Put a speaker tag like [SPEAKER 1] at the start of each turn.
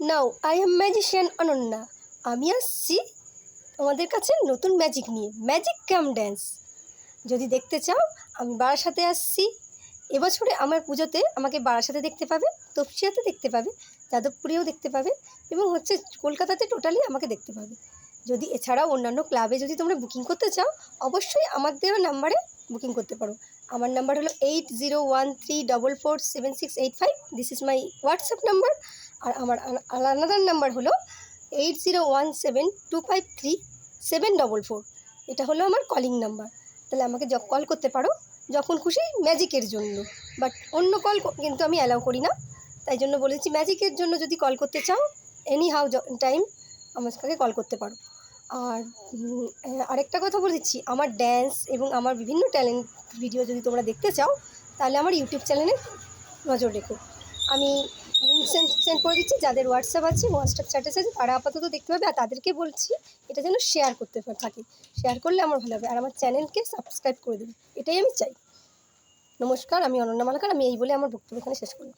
[SPEAKER 1] Now I am magician Ananya. আমি আসছি তোমাদের কাছে নতুন ম্যাজিক নিয়ে, ম্যাজিক কাম ড্যান্স। যদি দেখতে চাও আমি বারাসাতে আসছি। এবছরে আমার পুজোতে আমাকে বারাসাতে দেখতে পাবে, তপসিয়াতে দেখতে পাবে, যাদবপুরেও দেখতে পাবে এবং কলকাতাতে টোটালি আমাকে দেখতে পাবে। যদি এছাড়াও অন্যান্য ক্লাবে যদি তোমরা বুকিং করতে চাও অবশ্যই আমার দেওয়া নাম্বারে বুকিং করতে পারো। আমার নাম্বার হলো 8013447685। This is my WhatsApp number. আর আমার আলাদা নাম্বার হলো 8017253744। এটা হলো আমার কলিং নাম্বার। তাহলে আমাকে কল করতে পারো যখন খুশি ম্যাজিকের জন্য। বাট অন্য কল কিন্তু আমি অ্যালাউ করি না, তাই জন্য বলেছি ম্যাজিকের জন্য যদি কল করতে চাও এনি হাউ টাইম আমার কাছে কল করতে পারো। আর আরেকটা কথা বলেছি, আমার ড্যান্স এবং আমার বিভিন্ন ট্যালেন্ট ভিডিও যদি তোমরা দেখতে চাও তাহলে আমার ইউটিউব চ্যানেলে নজর রেখো। আমি লিঙ্ক সেন্ড করে দিচ্ছি, যাদের হোয়াটসঅ্যাপ চ্যাট আছে তারা আপাতত দেখতে পাবে। আর তাদেরকে বলছি এটা যেন শেয়ার করতে থাকে, শেয়ার করলে আমার ভালো হবে। আর আমার চ্যানেলকে সাবস্ক্রাইব করে দেবে, এটাই আমি চাই। নমস্কার, আমি অনন্যা মালাকার। আমি এই বলে আমার বক্তব্য এখানে শেষ করলাম।